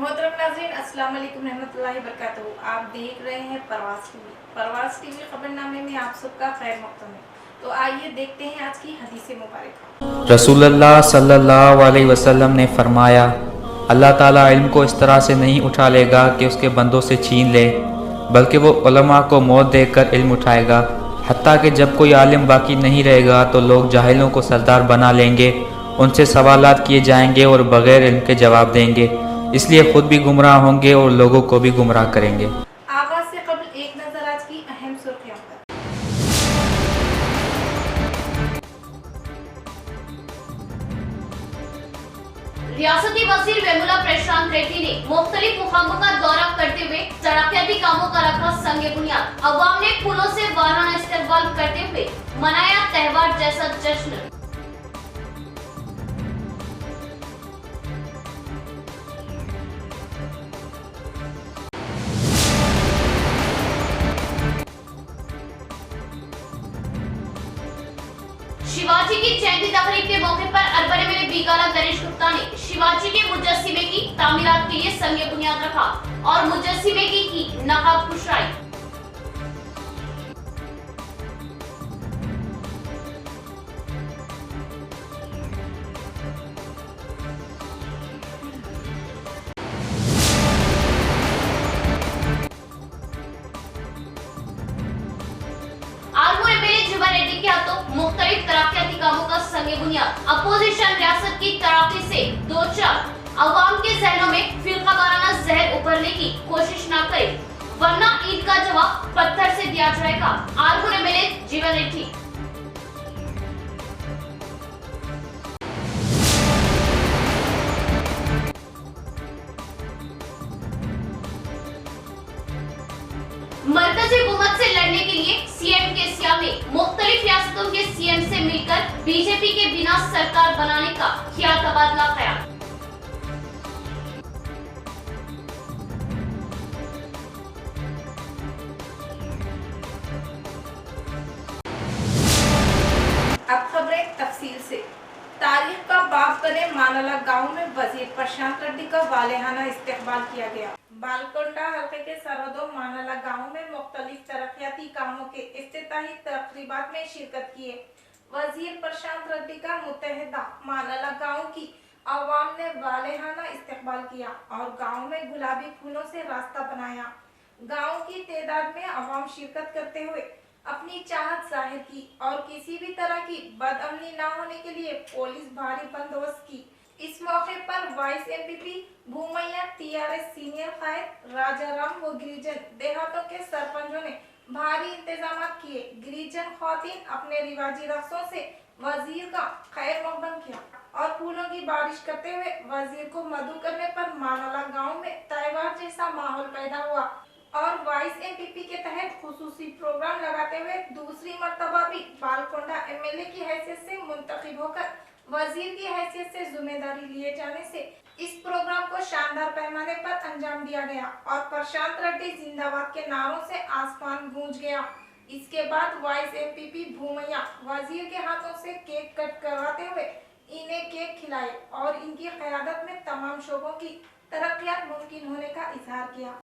मोहतरम नाज़रीन, अस्सलाम वालेकुम रहमतुल्लाहि बरकातहू। आप देख रहे हैं परवास टीवी। परवास टीवी खबरनामे में आप सबका खैर मक़दम है। तो आइए देखते हैं आज की हदीस मुबारक। रसूलुल्लाह सल्लल्लाहु अलैहि वसल्लम ने फरमाया, अल्लाह ताला इल्म को इस तरह से नहीं उठा लेगा कि उसके बंदों से छीन ले, बल्कि वो उलमा को मौत देकर इल्म उठाएगा। हत्ता कि जब कोई आलिम बाकी नहीं रहेगा तो लोग जाहिलों को सरदार बना लेंगे, उनसे सवालात किए जाएंगे और बग़ैर इल्म के जवाब देंगे, इसलिए ख़ुद भी गुमराह होंगे और लोगों को भी गुमराह करेंगे। आगाज से कबल एक नज़र आज की अहम सुर्खियों पर। रियासती वजीर वेमुला प्रशांत रेड्डी ने मुख्तलिफ मुकामों का दौरा करते हुए तरक्याती कामों का रखा संगे बुनियाद। अवाम ने फूलों से वाराना इस्तेकबाल करते हुए मनाया त्योहार जैसा जश्न। शिवाजी की जयंती तकरीब के मौके पर अरबन एमएलए बीकाला गणेश गुप्ता ने शिवाजी के मुजस्सिमे की तामीरात के लिए संगे बुनियाद रखा और मुजस्सिमे की नकाब कुशाई। रेड्डी के हाथों मुख्तलिफ तरक्याती कामों का संगे बुनियाद। अपोजिशन रियासत की तरक्की से दो चार अवाम के जहनों में फिरका वाराना जहर उभरने की कोशिश न करे, वरना ईद का जवाब पत्थर से दिया जाएगा। आरमूर एमएलए जीवन रेड्डी। मरकजी हुकूमत से लड़ने के लिए सीएम के सियाम ने मुख्तलिफ रियासतों के सीएम से मिलकर बीजेपी के बिना सरकार बनाने का किया तबादला ख्याल। अब खबरें तफसील से। तारीख का बाब बने मानाला गांव में वजीर प्रशांत रेड्डी का वालेहाना इस्तकबाल किया गया। बालकोंडा हल्के के सरहदों मानाला गांव में मुख्तलिफ तरक्याती कामों के इफ्तिताही तकरीबात में शिरकत किए। वजीर प्रशांत रेड्डी का मुत्तहिदा मानाला गांव की आवाम ने वालेहाना इस्तकबाल किया और गांव में गुलाबी फूलों से रास्ता बनाया। गांव की तादाद में आवाम शिरकत करते हुए अपनी चाहत जाहिर की और किसी भी तरह की बदअमनी न होने के लिए पुलिस भारी बंदोबस्त की। इस मौके पर वाइस एमपीपी भूमैया, टीआरएस सीनियर कायद राजाराम व गिरिजन देहातों के सरपंचों ने भारी इंतजाम किए। गिरिजन खवातीन अपने रिवाजी रक्सों से वजीर का खैर मकदम किया और फूलों की बारिश करते हुए वजीर को मदऊ करने पर मानाला गाँव में त्योहार जैसा माहौल पैदा हुआ और वाइस एमपीपी के तहत खुसूसी प्रोग्राम लगाते हुए दूसरी मर्तबा भी बालकोंडा एमएलए की हैसियत से मुंतखब होकर वजीर की हैसियत से जिम्मेदारी लिए जाने से इस प्रोग्राम को शानदार पैमाने पर अंजाम दिया गया और प्रशांत रेड्डी जिंदाबाद के नारों से आसमान गूंज गया। इसके बाद वाइस एमपीपी भूमैया वजीर के हाथों से केक कट करवाते हुए इन्हें केक खिलाए और इनकी क़यादत में तमाम शोबों की तरक्कियात मुमकिन होने का इजहार किया।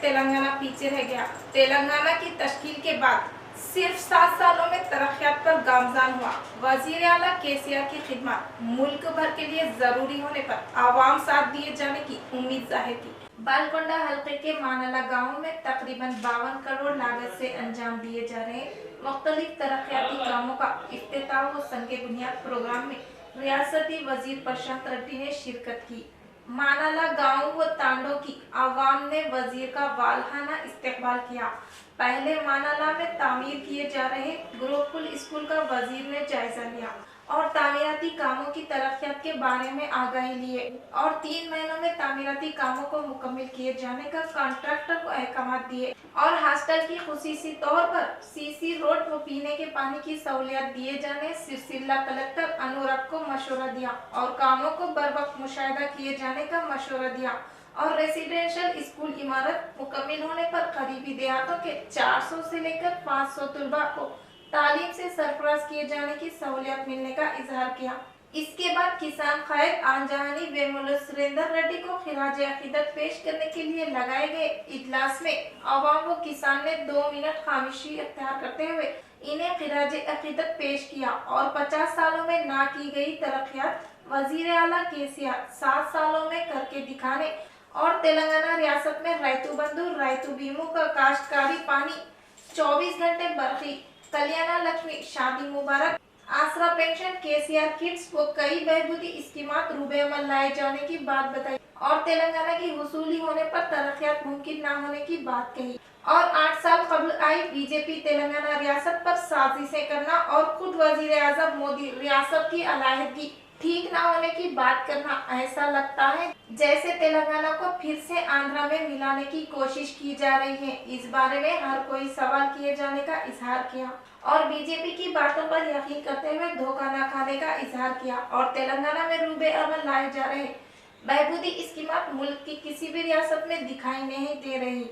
तेलंगाना पीछे रह गया। तेलंगाना की तश्कील के बाद सिर्फ 7 सालों में तरक्यात पर गामजान हुआ। वजीर आला केसीआर की खिदमत मुल्क भर के लिए जरूरी होने पर आवाम साथ दिए जाने की उम्मीद जाहिर की। बालकोंडा हल्के के मानाला गांव में तकरीबन 52 करोड़ लागत से अंजाम दिए जा रहे मुख्तलिफ तरक्याती कामों का इफ्तिताह व संगे बुनियाद प्रोग्राम में रियासती वजीर प्रशांत रेड्डी ने शिरकत की। मानाला गांव व तांडो की आवाम ने वजीर का वालहाना इस्तकबाल किया। पहले मानाला में तामीर किए जा रहे गुरुकुल स्कूल का वजीर ने जायजा लिया और तामीराती कामों की तरक्कियात के बारे में आगाही लिए और 3 महीनों में तामीराती कामों को मुकम्मल किए जाने का कॉन्ट्रैक्टर को अहकाम दिए और हॉस्टल की खुसूसी तौर पर सीसी रोड को पीने के पानी की सहूलियत दिए जाने सिलसिला कलेक्टर अनुराग को मशवरा दिया और कामों को बर वक्त मुशाहिदा किए जाने का मशवरा दिया और रेसिडेंशियल स्कूल इमारत मुकम्मल होने पर करीबी देहातों के 400 से लेकर 500 तलबा को तालीम से सरफराज किए जाने की सहूलियत मिलने का इजहार किया। इसके बाद किसान कायद आंजहानी वेमुल सुरेंदर रेड्डी को खिराज अकीदत पेश करने के लिए लगाए गए इजलास में अवाम व किसान ने 2 मिनट खामोशी अख्तियार करते हुए इन्हें खिराज अकीदत पेश किया और 50 सालों में ना की गई तरक्कियात वजीर आला केसीआर 7 सालों में करके दिखाने और तेलंगाना रियासत में रैतु बंधु रैतु बीमू का काश्तकारी पानी 24 घंटे बरखी कल्याण लक्ष्मी शादी मुबारक आसरा पेंशन केसीआर किड्स वो कई बहबूदी स्कीमात रूबे अमल लाए जाने की बात बताई और तेलंगाना की वसूली होने पर तरक्कियात मुमकिन न होने की बात कही और 8 साल कबल आई बीजेपी तेलंगाना रियासत पर साजिशें करना और खुद वजीर आजम मोदी रियासत की अलहदगी ठीक ना होने की बात करना ऐसा लगता है जैसे तेलंगाना को फिर से आंध्रा में मिलाने की कोशिश की जा रही है। इस बारे में हर कोई सवाल किए जाने का इजहार किया और बीजेपी की बातों पर यकीन करते हुए धोखा न खाने का इजहार किया और तेलंगाना में रूबे अमल लाए जा रहे बहबूदी स्कीमात मुल्क की किसी भी रियासत में दिखाई नहीं दे रही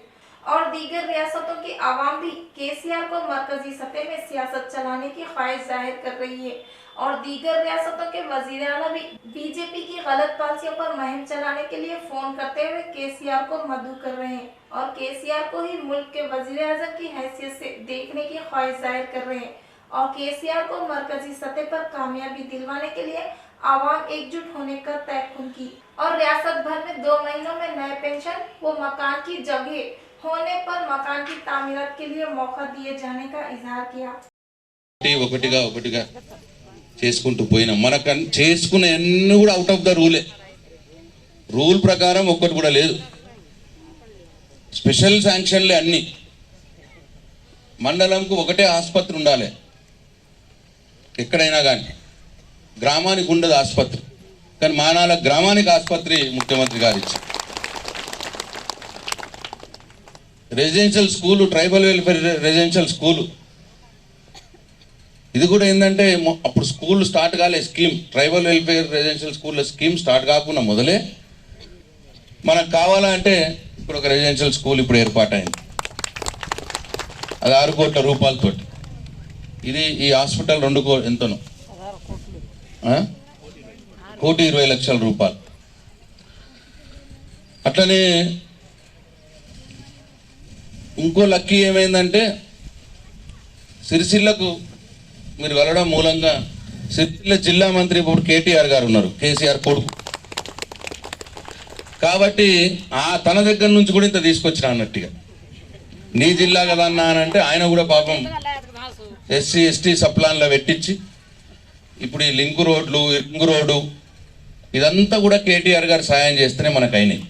और दीगर रियासतों की आवाम भी केसीआर को मरकजी सतह में सियासत चलाने की ख्वाहिश जाहिर कर रही है और दीगर रियासतों के वजीर आला भी बीजेपी की गलत पॉलिसियों पर मुहिम चलाने के लिए फोन करते हुए केसीआर को मदऊ कर रहे हैं और केसीआर को ही मुल्क के वजीर आजम की हैसियत से देखने की ख्वाहिश जाहिर कर रहे हैं और केसीआर को मरकजी सतह पर कामयाबी दिलवाने के लिए आवाम एकजुट होने का तयक्कुन की और रियासत भर में 2 महीनों में नए पेंशन व मकान की जगह होने पर मकान की तामीरात के लिए मौका दिए जाने का इजहार किया। చేసుకుంటూ పోయినాం మనకు చేసుకునే అన్ని కూడా అవుట్ ఆఫ్ ద రూల్ ప్రకారం ఒక్కటి కూడా లేదు స్పెషల్ శాంక్షన్లే అన్ని మండలంకు ఒకటే ఆసుపత్రి ఉండాలి ఎక్కడైనా కానీ గ్రామానికి ఉండదు ఆసుపత్రి కానీ మానాల గ్రామానికి ఆసుపత్రి ముఖ్యమంత్రి గారు ఇచ్చారు residential school tribal welfare residential school ఇది కూడా ఏంటంటే అప్పుడు స్కూల్ స్టార్ట్ కాలే scheme tribal welfare residential school scheme start కాకుండా మొదలే మనకు కావాలంటే ఇప్పుడు ఒక రెసిడెన్షియల్ స్కూల్ ఇప్పుడు ఏర్పాటైంది అది 6 కోట్ల రూపాయలతో ఇది ఈ హాస్పిటల్ 2 ఎంతనో 1,20,00,000 రూపాయలు అట్లనే ఇంకో లక్కీ ఏమైందంటే సిరిసిల్లకు మీరు వెళ్ళడం మూలంగా సిరిసిల్ల జిల్లా మంత్రి ఇప్పుడు కేటీఆర్ గారు ఉన్నారు కేసీఆర్ కొడుకు కాబట్టి తన దగ్గర నుంచి కూడా ఇంత తీసుకొచ్చిన అన్నట్టుగా నీ జిల్లా కదా అన్నా అని అంటే ఆయన కూడా పాపం ఎస్సీ ఎస్టీ సప్లాన్లో పెట్టించి ఇప్పుడు ఈ లింక్ రోడ్డు ఇదంతా కూడా కేటీఆర్ గారు సాయం చేస్తేనే మనకు అయినాయి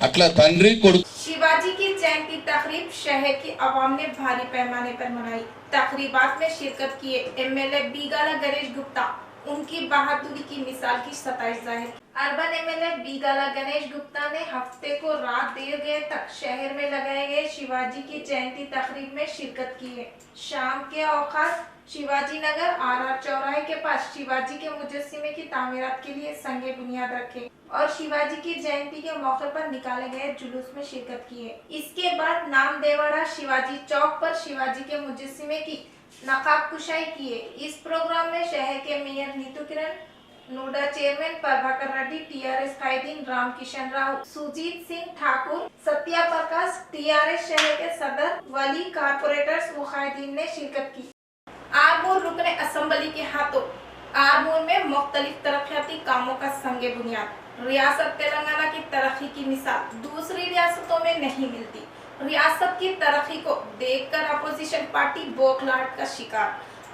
అట్లా తండ్రి కొడుకు शिवाजी की जयंती तकरीब शहर की आवाम ने भारी पैमाने पर मनाई। तकरीबात में शिरकत किए एमएलए बीगाला गणेश गुप्ता उनकी बहादुरी की मिसाल की सताइश जाहिर। अर्बन एमएलए बीगाला गणेश गुप्ता ने हफ्ते को रात देर गए तक शहर में लगाए गए शिवाजी की जयंती तकरीब में शिरकत की है। शाम के औकात शिवाजी नगर आरआर चौराहे के पास शिवाजी के मुजस्सिमे की तामीरात के लिए संगे बुनियाद रखे और शिवाजी की जयंती के मौके पर निकाले गए जुलूस में शिरकत की है। इसके बाद नामदेवाड़ा शिवाजी चौक पर शिवाजी के मुजस्सिमे की नकाब कुशाई किए। इस प्रोग्राम में शहर के मेयर नीतू किरण, नोडा चेयरमैन प्रभाकर रेड्डी, टीआरएस कायदीन रामकिशन राव, सुजीत सिंह ठाकुर, सत्या प्रकाश, टीआरएस शहर के सदर वली, कारपोरेटर्स व कायदीन ने शिरकत की। आरमूर रुकने असेंबली के हाथों आरमूर में मुख्तलिफ तरक्याती कामों का संगे बुनियाद। रियासत तेलंगाना की तरक्की की मिसाल दूसरी रियासतों में नहीं मिलती। रियासत की तरक्की को देखकर अपोजिशन पार्टी बौखलाहट का शिकार।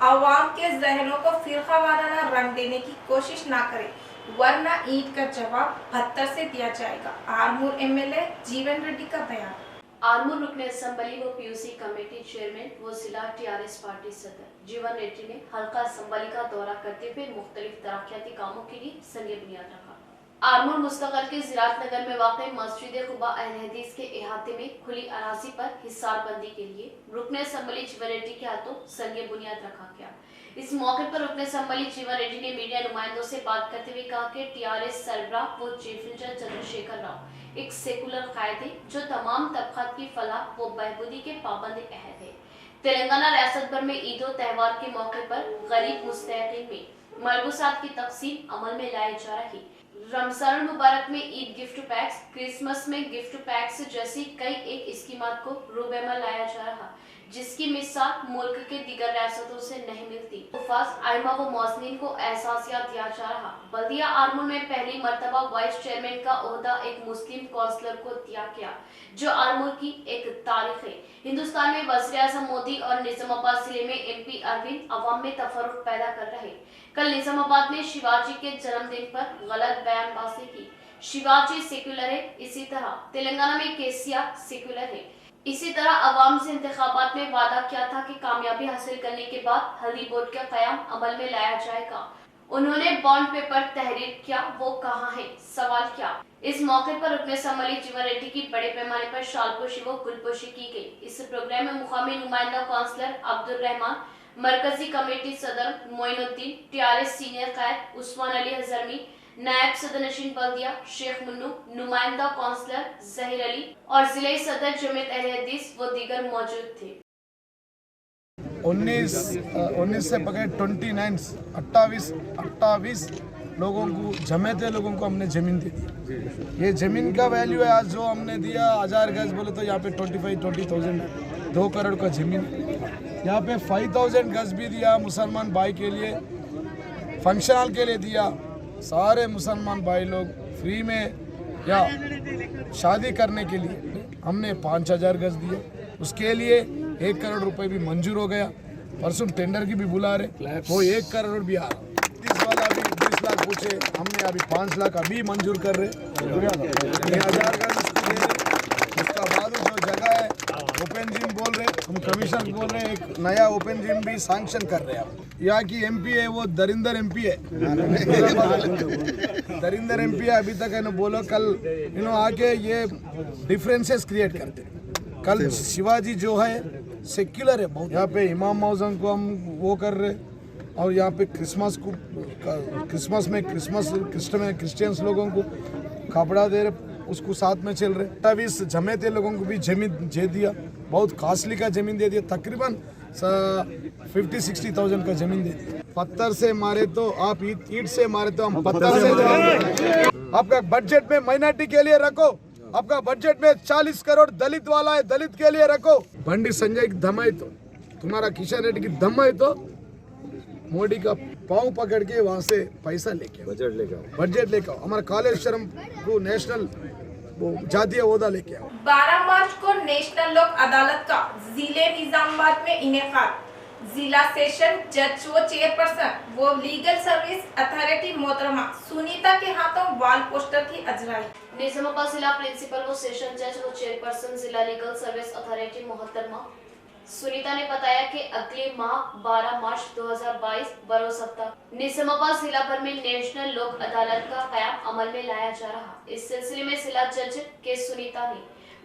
आवाम के जहनों को फिरका वाराना रंग देने की कोशिश ना करे वरना ईंट का जवाब पत्थर से दिया जाएगा। आरमूर एमएलए जीवन रेड्डी का बयान। आर्मूर रुकने असम्बली व पीयूसी कमेटी चेयरमैन व जिला टीआरएस पार्टी सदर जीवन रेड्डी ने हल्का असम्बली का दौरा करते हुए मुख्तलिफ तरक्याती कामों के लिए संग बुनियाद रखा। आर्मूर मुस्तकिल के जिरात नगर में वाक़ मस्जिद खुबा अहल हदीस के अहाते में खुली अराजी पर हिसारबंदी के लिए रुकने असम्बली जीवन रेड्डी के हाथों संग बुनियाद रखा गया। इस मौके पर रुकने असम्बली जीवन रेड्डी ने मीडिया नुमाइंदों से बात करते हुए कहा कि टीआरएस सरबराह व चीफ मिनिस्टर चंद्रशेखर राव एक सेकुलर कायद है जो तमाम तबकात की फलाह व बहबूदी के पाबंद अहद है। तेलंगाना रियासत भर में ईद और त्यौहार के मौके पर गरीब मुस्तहिकीन में मलबूसात की तकसीम अमल में लाई जा रही। रमजान मुबारक में ईद गिफ्ट पैक्स, क्रिसमस में गिफ्ट पैक्स जैसी कई एक स्कीमात को रूबेमा लाया जा रहा, जिसकी मिसाल मुल्क के दीगर रियासतों से नहीं मिलती। उफाज आइमा व मौजनीन को एहसासिया दिया जा रहा। बल्दिया आर्मूर में पहली मर्तबा वाइस चेयरमैन का ओहदा एक मुस्लिम काउंसलर को दिया गया, जो आर्मूर की एक तारीख है। हिंदुस्तान में वज़ीर-ए-आज़म मोदी और निजामाबाद जिले में MP अरविंद अवाम में तफर्रुक पैदा कर रहे। कल निजामाबाद में शिवाजी के जन्मदिन पर गलत बयानबाजी की। शिवाजी सेक्युलर है, इसी तरह तेलंगाना में केसीआर सेक्युलर है। इसी तरह अवाम से इंतखाबात में वादा किया था कि कामयाबी हासिल करने के बाद हल्दी बोर्ड का क़याम अमल में लाया जाएगा। उन्होंने बॉन्ड पेपर तहरीर किया, वो कहाँ है, सवाल किया। इस मौके पर रुकने असम्बली जीवन रेड्डी की बड़े पैमाने पर शालपोशी व गुलपोशी की गई। इस प्रोग्राम में मुकामी नुमाइंदा काउंसलर अब्दुल रहमान, मरकजी कमेटी सदर मोइनुद्दीन, टीआरएस सीनियर कायद उस्मान अली हजरमी, नायब सदर नशीन बल्दिया शेख मुन्नू, नुमाइंदा काउंसलर जहीर अली और जिले सदर जमीयत अहले हदीस व दीगर मौजूद थे। 19 से पकड़े 28 लोगों को, जमेते लोगों को हमने ज़मीन दे दी। ये ज़मीन का वैल्यू है आज जो हमने दिया 1000 गज बोले तो यहाँ पे 20,000 है, 2 करोड़ का ज़मीन। यहाँ पे 5,000 गज भी दिया मुसलमान भाई के लिए, फंक्शन हॉल के लिए दिया। सारे मुसलमान भाई लोग फ्री में या शादी करने के लिए हमने 5,000 गज दिए। उसके लिए 1 करोड़ रुपए भी मंजूर हो गया। परसों टेंडर की भी बुला रहे, वो 1 करोड़ भी आ रहा। 30 वाला भी 20 लाख पूछे, हमने अभी 5 लाख अभी मंजूर कर रहे। 1000 गज उसको दे रहे। उसका बाद जो जगह है ओपन जिम बोल रहे, हम कमीशन बोल रहे, एक नया ओपन जिम भी सैंक्शन कर रहे हैं। यहाँ की MP है वो दरिंदर MP है, दरिंदर MP है। अभी तक है ना बोलो, कल आके ये डिफरेंसेस क्रिएट करते। कल शिवाजी जो है सेक्युलर है बहुत। यहाँ पे इमाम मौजम को हम वो कर रहे, और यहाँ पे क्रिसमस में क्रिश्चियंस लोगों को कपड़ा दे रहे, उसको साथ में चल रहे। 28 जमेते लोगों को भी जमीन दे दिया, बहुत कॉस्टली का जमीन दे दिया, तकरीबन 50-60,000 का जमीन दे दिया। पत्थर से मारे तो आप ईंट से मारे तो हम पत्थर से। आपका बजट में माइनॉरिटी के लिए रखो, आपका बजट में 40 करोड़ दलित वाला है, दलित के लिए रखो। बंडी संजय की दम है तो, तुम्हारा किशन रेड्डी की दम है तो मोदी का पाँव पकड़ के वहाँ से पैसा लेके बजट लेके आओ। हमारा कॉलेज शर्म को नेशनल जातीय ओहदा लेके आओ। 12 मार्च को नेशनल लोक अदालत का जिले निजामाबाद में इनेकाद। जिला सेशन जज व चेयरपर्सन वो लीगल सर्विस अथॉरिटी मोहतरमा सुनीता के हाथों वाल पोस्टर की अजराई। निजामाबाद जिला प्रिंसिपल व सेशन जज व चेयरपर्सन जिला लीगल सर्विस अथॉरिटी मोहतरमा सुनीता ने बताया कि अगले माह 12 मार्च 2022 बरोज हफ्ता निजामाबाद जिला भर में नेशनल लोक अदालत का क़याम अमल में लाया जा रहा। इस सिलसिले में जिला जज के सुनीता ने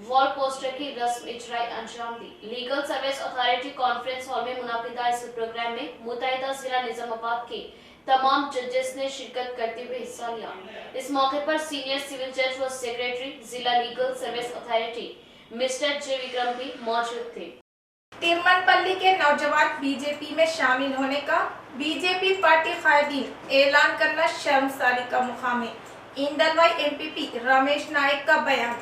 वॉल पोस्टर की रस्म इजराई अंजाम दी। Legal service authority conference hall में मुनाकिदा इस प्रोग्राम में मुतहिदा जिला निजामाबाद के तमाम जजेस ने शिरकत करते हुए हिस्सा लिया। इस मौके पर सीनियर सिविल जज व सेक्रेटरी जिला legal service authority mister J Vikram भी मौजूद थे। तिरुमलपल्ली के नौजवान बीजेपी में शामिल होने का बीजेपी पार्टी कायदीन ऐलान करना शर्मसारी का मुकाम है। इंदलवाई MPP रमेश नायक का बयान।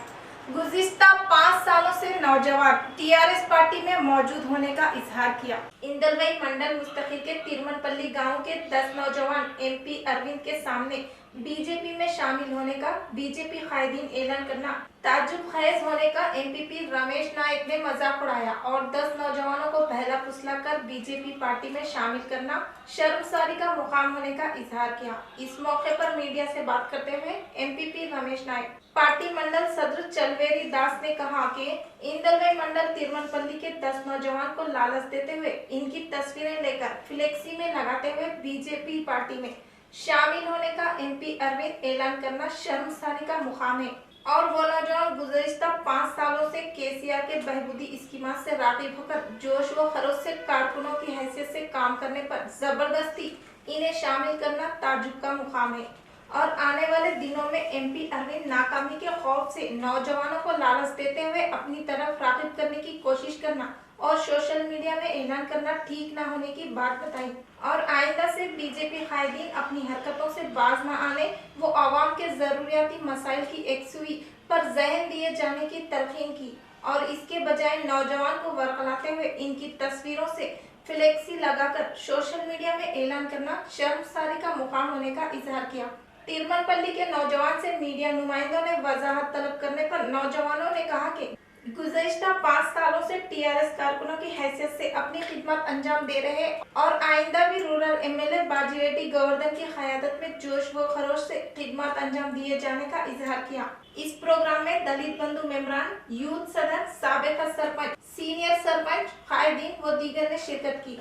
गुज़िश्ता 5 सालों से नौजवान टीआरएस पार्टी में मौजूद होने का इजहार किया। इंदलवाई मंडल मुस्तकिल के तिरुमलपल्ली गांव के 10 नौजवान MP अरविंद के सामने बीजेपी में शामिल होने का बीजेपी कायदीन ऐलान करना, ताज्जुब खैज होने का एमपीपी रमेश नायक ने मजाक उड़ाया और 10 नौजवानों को बहला फुसलाकर बीजेपी पार्टी में शामिल करना शर्मसारी का मुकाम होने का इजहार किया। इस मौके पर मीडिया से बात करते हुए एमपीपी रमेश नायक पार्टी मंडल सदर चलवेरी दास ने कहा कि इंदलवे मंडल तिरुमनपल्ली के 10 नौजवान को लालच देते हुए इनकी तस्वीरें लेकर फ्लेक्सी में लगाते हुए बीजेपी पार्टी में शामिल होने का एमपी अरविंद ऐलान करना शर्मसारी का मुकाम है और वो नौजवान गुज़श्ता 5 सालों से केसीआर के बहबूदी स्कीमात से राग़िब होकर जोश व खरोश से कारकुनों की हैसियत से काम करने पर जबरदस्ती इन्हें शामिल करना ताज्जुब का मुकाम है और आने वाले दिनों में एमपी अरविंद नाकामी के खौफ से नौजवानों को लालच देते हुए अपनी तरफ राग़िब करने की कोशिश करना और सोशल मीडिया में ऐलान करना ठीक न होने की बात बताई और आइंदा से बीजेपी कायदीन अपनी हरकतों से बाज न आने, वो आवाम के जरूरियाती मसाइल की एकसुई पर जहन दिए जाने की तलकीन की और इसके बजाय नौजवान को वरगलाते हुए इनकी तस्वीरों से फ्लेक्सी लगाकर सोशल मीडिया में ऐलान करना शर्मसारी का मुकाम होने का इजहार किया। तिरुमनपल्ली के नौजवान से मीडिया नुमाइंदों ने वजाहत तलब करने पर नौजवानों ने कहा कि गुज़श्ता 5 सालों से टीआरएस कारकुनों की हैसियत से अपनी खिदमत अंजाम दे रहे और आइंदा भी रूरल एमएलए बाजीरेड्डी गोवर्धन की क़यादत में जोश व खरोश से खिदमत अंजाम दिए जाने का इजहार किया। इस प्रोग्राम में दलित बंधु मेंबरान, यूथ सदर, साबिक़ सरपंच, सीनियर सरपंच, कायदीन व दीगर ने शिरकत की।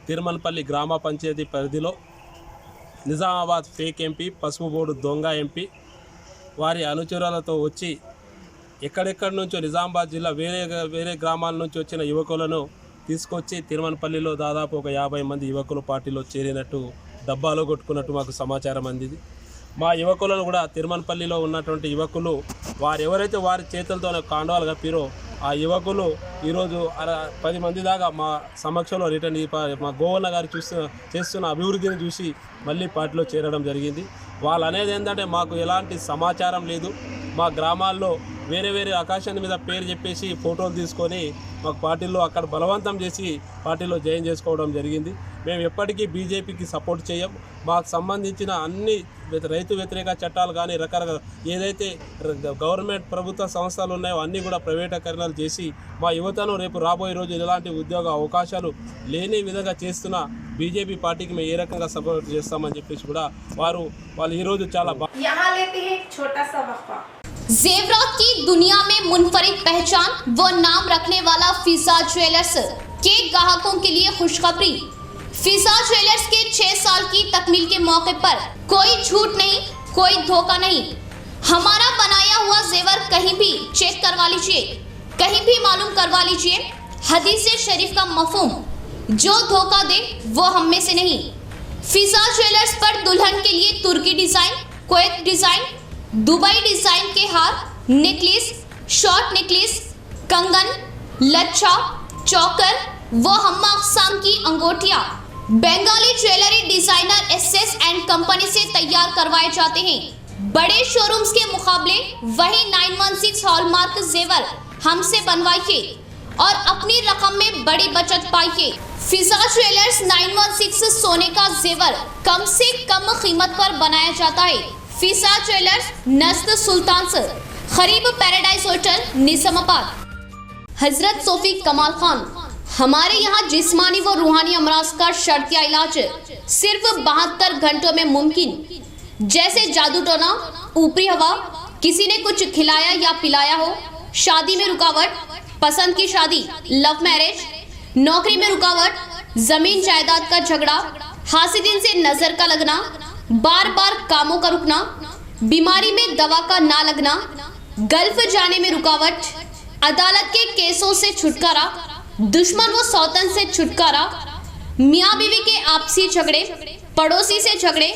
తిరుమలపల్లి గ్రామ పంచాయతీ పరిధిలో నిజామాబాద్ ఫేక్ ఎంపీ, పసుపు బోర్డు దొంగ ఎంపీ వారి అనుచరులతో వచ్చి ఎక్కడెక్కడి నుంచో నిజామాబాద్ జిల్లా వేరే గ్రామాల నుంచి వచ్చిన యువకులను తీసుకొచ్చి తిరుమలపల్లిలో దాదాపు ఒక 50 మంది యువకులు పార్టీలో చేరినట్టు డబ్బాలో కొట్టుకున్నట్టు మాకు సమాచారం అందింది। మా యువకులను కూడా తిరుమలపల్లిలో ఉన్నటువంటి యువకులు ఎవరైతే వారి చేతులతో కాండవాలు కప్పిరో ఆ యువకులు ఈరోజు 10 మంది దాకా మా సమక్షంలో రిటర్న్ మా గోవన్న గారు చేస్తున్న అభివృద్ధిని చూసి మళ్ళీ పార్టీలో చేరడం జరిగింది। వాళ్ళు అనేది ఏంటంటే మాకు ఎలాంటి సమాచారం లేదు, మా గ్రామాల్లో వేరే ఆకాశాన్ని మీద పేరు చెప్పేసి ఫోటోలు తీసుకొని మాకు పార్టీలో అక్కడ బలవంతం చేసి పార్టీలో జాయిన్ చేసుకోవడం జరిగింది। మేము ఎప్పటికీ బీజేపీకి సపోర్ట్ చేయం। మాకు సంబంధించిన అన్ని రైతు వ్యతిరేక చట్టాలు కానీ రకరకాల ఏదైతే గవర్నమెంట్ ప్రభుత్వ సంస్థలు ఉన్నాయో అన్నీ కూడా ప్రైవేటీకరణలు చేసి మా యువతను రేపు రాబోయే రోజు ఎలాంటి ఉద్యోగ అవకాశాలు లేని విధంగా చేస్తున్న బీజేపీ పార్టీకి మేము ఏ రకంగా సపోర్ట్ చేస్తామని చెప్పేసి కూడా వాళ్ళు ఈరోజు చాలా जेवरात की दुनिया में मुनफरिद पहचान व नाम रखने वाला फिजा ज्वेलर्स के ग्राहकों के लिए खुशखबरी। फिजा ज्वेलर्स के 6 साल की तकमील के मौके पर कोई झूठ नहीं, कोई धोखा नहीं। हमारा बनाया हुआ जेवर कहीं भी चेक करवा लीजिए, कहीं भी मालूम करवा लीजिए। हदीस शरीफ का मफहूम, जो धोखा दे वो हम में से नहीं। फिजा ज्वेलर्स पर दुल्हन के लिए Turkey design, Kuwait design, Dubai design के हार, नेकलेस, शॉर्ट नेकलेस, कंगन, लच्छा, चौकर व हम्मा अक़साम की अंगूठियां Bengali jewellery designer SS and company से तैयार करवाए जाते हैं। बड़े शोरूम्स के मुकाबले वही 916 हॉलमार्क जेवर हमसे बनवाइए और अपनी रकम में बड़ी बचत पाइए। फिजा ज्वेलर्स 916 सोने का जेवर कम से कम कीमत पर बनाया जाता है। फिजा ज्वेलर्स नस्द सुल्तान से खरीब पैराडाइज होटल निजामाबाद। हजरत सोफी कमाल खान, हमारे यहाँ जिस्मानी व रूहानी अमराज का शर्तिया इलाज सिर्फ 72 घंटों में मुमकिन। जैसे जादू टोना, ऊपरी हवा, किसी ने कुछ खिलाया या पिलाया हो, शादी में रुकावट, पसंद की शादी, लव मैरिज, नौकरी में रुकावट, जमीन जायदाद का झगड़ा, हासिदिन से नजर का लगना, बार बार कामों का रुकना, बीमारी में दवा का ना लगना, गल्फ जाने में रुकावट, अदालत के केसों से छुटकारा, दुश्मन व सौतन से छुटकारा, मियाँ बीवी के आपसी झगड़े, पड़ोसी से झगड़े,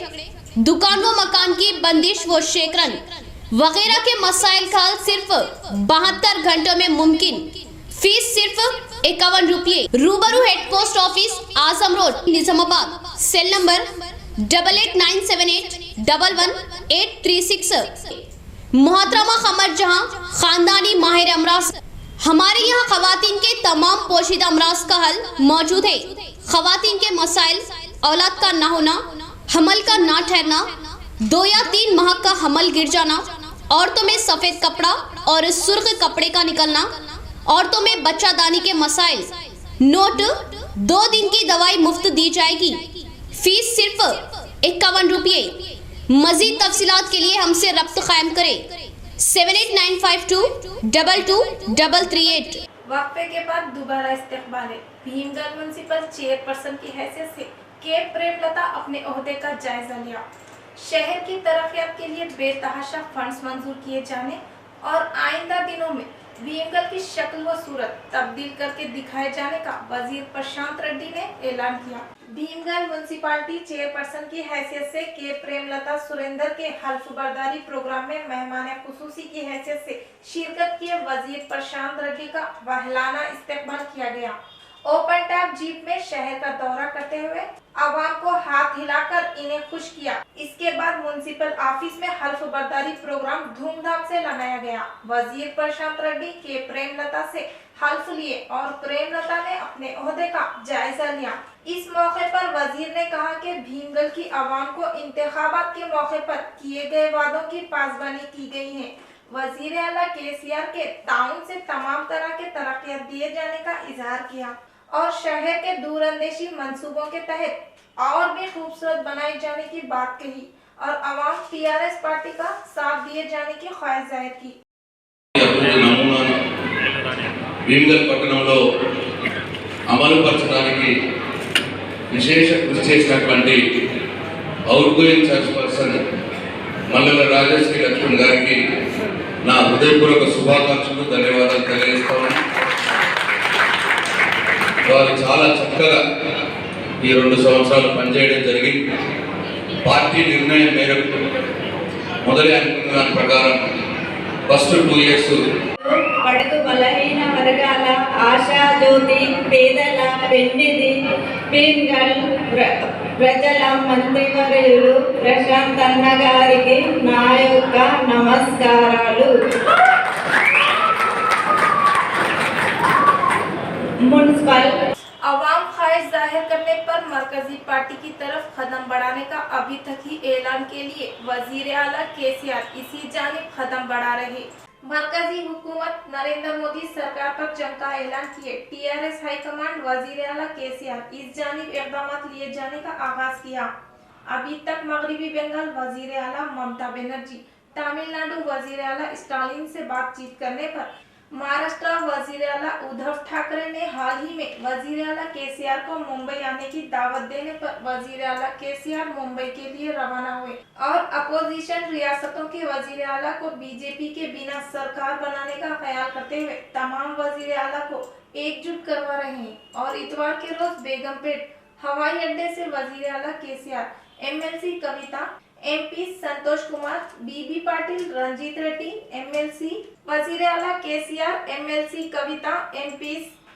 दुकान व मकान की बंदिश व शेकरन वगैरह के मसाइल का हल सिर्फ 72 घंटों में मुमकिन। फीस सिर्फ 51 रुपये। रूबरू head post office, Azam road, Nizamabad. Cell number 8897811836। मोहतरमा कमर जहां, खानदानी माहिर अमराज। हमारे यहाँ खवातीन के तमाम पोशीदा अमराज का हल मौजूद है। खवातीन के मसाइल, औलाद का ना होना, हमल का ना ठहरना, 2 या 3 माह का हमल गिर जाना, औरतों में सफेद कपड़ा और सुर्ख कपड़े का निकलना, औरतों में बच्चादानी के मसाइल। नोट, 2 दिन की दवाई मुफ्त दी जाएगी, फीस सिर्फ 51 रुपये। मजीद तफसीलात के लिए हमसे रब्त कायम करें 7895222338। वक्फे के बाद दोबारा इस्तेकबाल है। भीमगढ़ म्युनिसिपल चेयरपर्सन की हैसियत से के प्रेमलता अपने ओहदे का जायजा लिया। शहर की तरक्कियात के लिए बेतहाशा फंड्स मंजूर किए जाने और आइंदा दिनों में भीमगढ़ की शक्ल व सूरत तब्दील करके दिखाए जाने का वजीर प्रशांत रेड्डी ने ऐलान किया। भीमगढ़ म्युनिसिपालिटी चेयरपर्सन की हैसियत से के प्रेमलता सुरेंद्र के हल्फ बर्दारी प्रोग्राम में मेहमान खुसूसी की हैसियत से शिरकत किए वजीर प्रशांत रेड्डी का वहलाना इस्तेकबाल किया गया। ओपन टैप जीप में शहर का दौरा करते हुए आवाम को हाथ हिलाकर इन्हें खुश किया। इसके बाद म्युनिसिपल ऑफिस में हल्फ बर्दारी प्रोग्राम धूमधाम से लगाया गया। वजीर प्रशांत रेड्डी के प्रेमलता से हल्फ लिए और प्रेमलता ने अपने ओहदे का जायजा लिया। इस मौके पर वजीर ने कहा कि भीमगढ़ की आवाम को इंतखाबात के मौके पर किए गए वादों की पासबानी की गई है। वजीर आला केसीआर के ताउन से तमाम तरह के तरक्कियात दिए जाने का इजहार किया और शहर के दूरंदेशी मंसूबों के तहत और भी खूबसूरत बनाए जाने की बात कही और अवाम टीआरएस पार्टी का साथ दिए जाने की ख्वाहिश जाहिर की। భీమగల్ పట్టణంలో అమలు పరచడానికి విశేష కృషి చేసినటువంటి అవుట్గోయింగ్ చైర్పర్సన్ మండల రాజశ్రీ లక్ష్మణ్ గారికి నా హృదయపూర్వక శుభాకాంక్షలు, ధన్యవాదాలు తెలియజేస్తాను. వారు చాలా చక్కగా ఈ 2 సంవత్సరాలు పనిచేయడం జరిగింది. పార్టీ నిర్ణయం మేరకు మొదలై అనుకున్న దాని ప్రకారం ఫస్ట్ 2 ఇయర్స్ బడుగు బలహీన వర్గాల ఆశా జ్యోతి, పేదల పెన్నిధి, భీమగల్ ప్రజల మంత్రివర్యులు ప్రశాంత్ అన్న గారికి నా యొక్క నమస్కారాలు. म्युनिसिपल अवाम ख्वाहिश जाहिर करने पर मरकजी पार्टी की तरफ कदम बढ़ाने का अभी तक ही ऐलान के लिए वजीर आला केसीआर इसी जानिब कदम बढ़ा रहे। मरकजी हुकूमत नरेंद्र मोदी सरकार पर जंग का ऐलान किए टीआरएस हाईकमांड वजीर आला केसीआर इस जानिब इकदाम लिए जाने का आगाज किया। अभी तक मगरबी बंगाल वजीर आला ममता बनर्जी, तमिलनाडु वजीर आला स्टालिन से बातचीत करने पर महाराष्ट्र वजीर आला उद्धव ठाकरे ने हाल ही में वजीर आला केसीआर को मुंबई आने की दावत देने पर वजीर आला केसीआर मुंबई के लिए रवाना हुए और अपोजिशन रियासतों के वजीर आला को बीजेपी के बिना सरकार बनाने का ख्याल करते हुए तमाम वजीर आला को एकजुट करवा रहे हैं और इतवार के रोज बेगमपेट हवाई अड्डे से वजीर आला KCR, MLC Kavitha, MP Santosh Kumar, BB Patil, Ranjith Reddy, MLC वजीर आला KCR, MLC Kavitha, MP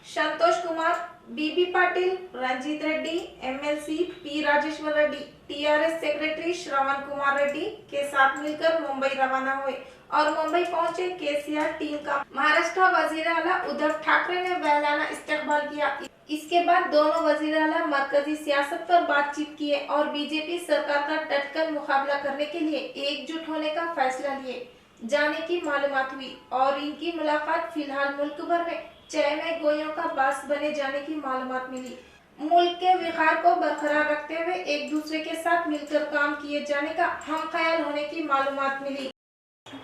Santosh Kumar, BB Patil, Ranjith Reddy, MLC P Rajeshwar Reddy, TRS secretary Shravan Kumar Reddy के साथ मिलकर मुंबई रवाना हुए और मुंबई पहुंचे केसीआर टीम का महाराष्ट्र वजीर आला उद्धव ठाकरे ने वहलाना इस्तेकबाल किया। इसके बाद दोनों वजीर आला मरकजी सियासत पर बातचीत किए और बीजेपी सरकार का डटकर मुकाबला करने के लिए एकजुट होने का फैसला लिए जाने की मालूमात हुई और इनकी मुलाकात फिलहाल मुल्क भर में चयमे गोइयों का बास बने जाने की मालूमात मिली। मुल्क के विकार को बरकरार रखते हुए एक दूसरे के साथ मिलकर काम किए जाने का हम ख्याल होने की मालूमात मिली।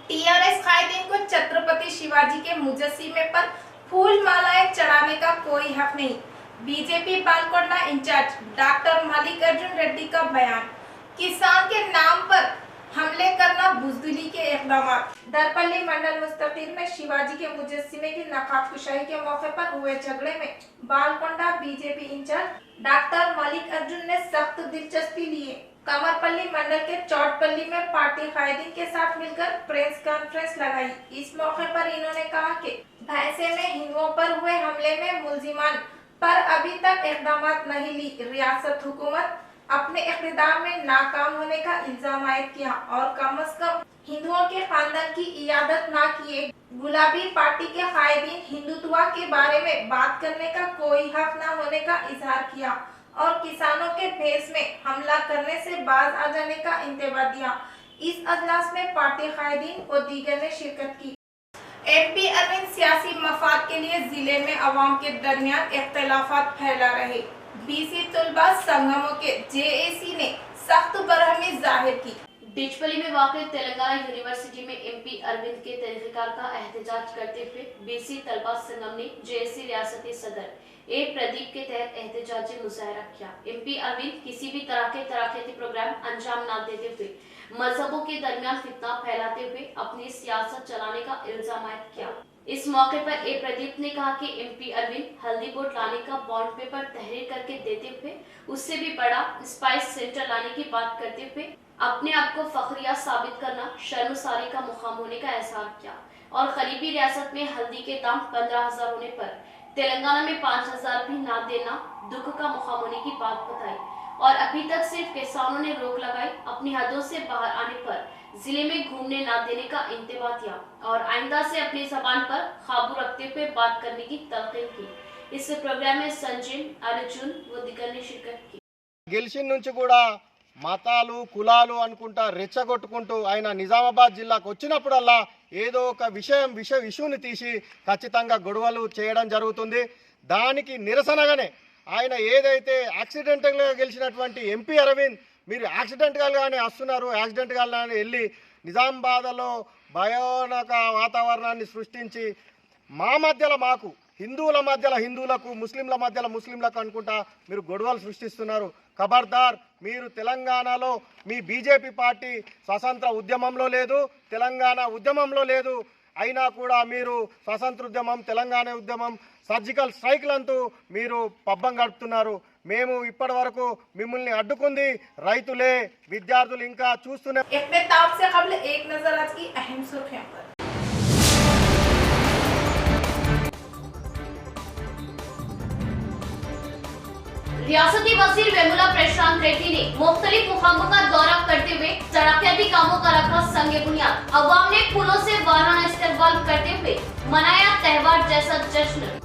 टीआरएस कायदीन को छत्रपति शिवाजी के मुजस्सिमे पर फूल मालाएं चढ़ाने का कोई हक नहीं। BJP Balkonda incharge doctor Mallikarjun Reddy का बयान। किसान के नाम पर हमले करना बुजदिली के इकदाम। दरपल्ली मंडल मुस्तकीर में शिवाजी के मुजस्सिमे की नकाब कुशाई के मौके पर हुए झगड़े में Balkonda BJP incharge doctor Mallikarjun ने सख्त दिलचस्पी लिए। कमरपल्ली मंडल के चौटपल्ली में पार्टी कायदीन के साथ मिलकर प्रेस कॉन्फ्रेंस लगाई। इस मौके पर इन्होंने कहा कि भैंसे में हिंदुओं पर हुए हमले में मुलजिमान पर अभी तक इकदाम नहीं ली। रियासत हुकूमत अपने इक़्तिदार में नाकाम होने का इल्जाम आयद किया और कम से कम हिंदुओं के खानदान की इयादत ना किए। गुलाबी पार्टी के कायदीन हिंदुत्व के बारे में बात करने का कोई हक न होने का इजहार किया और किसानों के भेष में हमला करने से बाज आ जाने का इंतबा दिया। इस अजलास में पार्टी कायदीन और दीगर ने शिरकत की। MP अरविंद सियासी मफाद के लिए जिले में अवाम के दरमियान इख्तिलाफात फैला रहे। BC तलबा संगमों के JAC ने सख्त बरहमी जाहिर की। डिचपली में वाक़ तेलंगाना यूनिवर्सिटी में MP अरविंद के तरीक़ाकार का एहतजाज करते हुए BC तलबा संगम ने JAC रियासती सदर ए प्रदीप के तहत एहतजाजी मुजाहरा किया। MP अरविंद किसी भी तरह के तराक़ीती प्रोग्राम अंजाम न देते हुए मजहबों के दरमियान फितना फैलाते हुए अपनी सियासत चलाने का इल्जाम आयद किया। इस मौके पर ए प्रदीप ने कहा कि MP अरविंद हल्दी बोर्ड लाने का बॉन्ड पेपर तहरीर करके देते हुए उससे भी बड़ा स्पाइस सेंटर लाने की बात करते हुए अपने आप को फखरिया साबित करना शर्मसारी का मुकाम होने का एहसास किया और करीबी रियासत में हल्दी के दाम 15,000 होने पर तेलंगाना में 5,000 भी ना देना दुख का मुकाम होने की बात बताई और अभी तक सिर्फ किसानों ने रोक लगाई। अपनी हदों से बाहर आने पर जिले में घूमने ना देने का इंतबा दिया और आइंदा से अपनी जबान पर काबू रखते हुए बात करने की तलकीन की। इस प्रोग्राम में संजय, अर्जुन व दिगर ने शिरकत की। గెలిచిన నుంచి కూడా మతాలు కులాలు అనుకుంటా రెచ్చగొట్టుకుంటూ ఆయన నిజామాబాద్ జిల్లాకు వచ్చినప్పుడల్లా ఏదో ఒక ఇష్యూని తీసి ఖచ్చితంగా గొడవలు చేయడం జరుగుతుంది। దానికి నిరసనగానే ఆయన ఏదైతే యాక్సిడెంటల్గా గెలిచినటువంటి MP అరవింద్ మీరు యాక్సిడెంట్గానే వస్తున్నారు, యాక్సిడెంట్గానే వెళ్ళి నిజామాబాద్లో భయానక వాతావరణాన్ని సృష్టించి మా మధ్యలో మాకు హిందువుల మధ్యలో హిందువులకు ముస్లింల మధ్యలో ముస్లింలకు అనుకుంటా మీరు గొడవలు సృష్టిస్తున్నారు। ఖబర్దార్, మీరు తెలంగాణలో మీ బీజేపీ పార్టీ స్వతంత్ర ఉద్యమంలో లేదు, తెలంగాణ ఉద్యమంలో లేదు, అయినా కూడా మీరు స్వతంత్ర ఉద్యమం, తెలంగాణ ఉద్యమం, సర్జికల్ స్ట్రైక్లంటూ మీరు పబ్బం గడుపుతున్నారు। మేము ఇప్పటి వరకు మిమ్మల్ని అడ్డుకుంది రైతులే, విద్యార్థులు ఇంకా చూస్తూనే। इख्तिताम से कबल एक नजर आज की अहम सुर्खियों पर। रियासती वजीर वेमुला प्रशांत रेड्डी ने मुख्तलिफ मुकामों का दौरा करते हुए तरक्याती कामों का रखा संग बुनियाद। अवाम ने फूलों से वाराना इस्तेकबाल करते हुए मनाया त्योहार जैसा जश्न।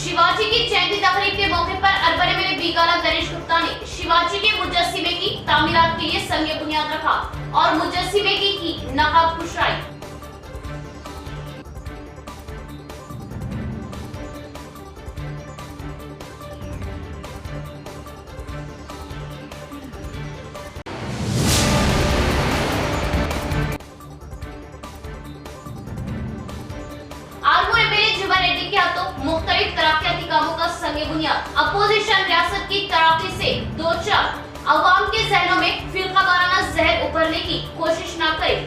शिवाजी की जयंती तकरीब के मौके पर अरबन एमएलए बीगाला गणेश गुप्ता ने शिवाजी के मुजस्सिमे की तामीरात के लिए संग बुनियाद रखा और मुजस्सिमे की नकाब कुशाई। रेड्डी के हाथों मुख्तलिफ तरक्याती कामों का संग बुनियाद। अपोजिशन रियासत की तरक्की से दो चार अवाम के जहनों में फिरका वाराना जहर उभरने की कोशिश न करे,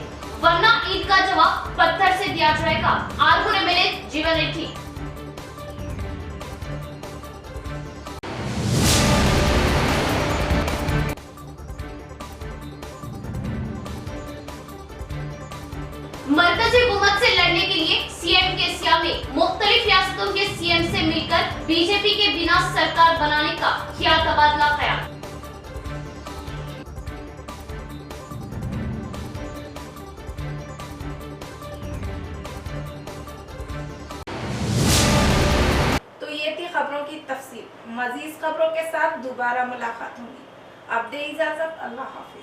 वरना ईद का जवाब पत्थर से दिया जाएगा। आरमूर एमएलए जीवन रेड्डी। मरकजी हुकूमत से लड़ने के लिए CM के सिया में मुख्तलिफ रियासतों के CM से मिलकर बीजेपी के बिना सरकार बनाने का किया तबादला ख्याल। तो ये थी खबरों की तफसील। मजीद खबरों के साथ दोबारा मुलाकात होगी। अब दे इजाजत, अल्लाह हाफिज।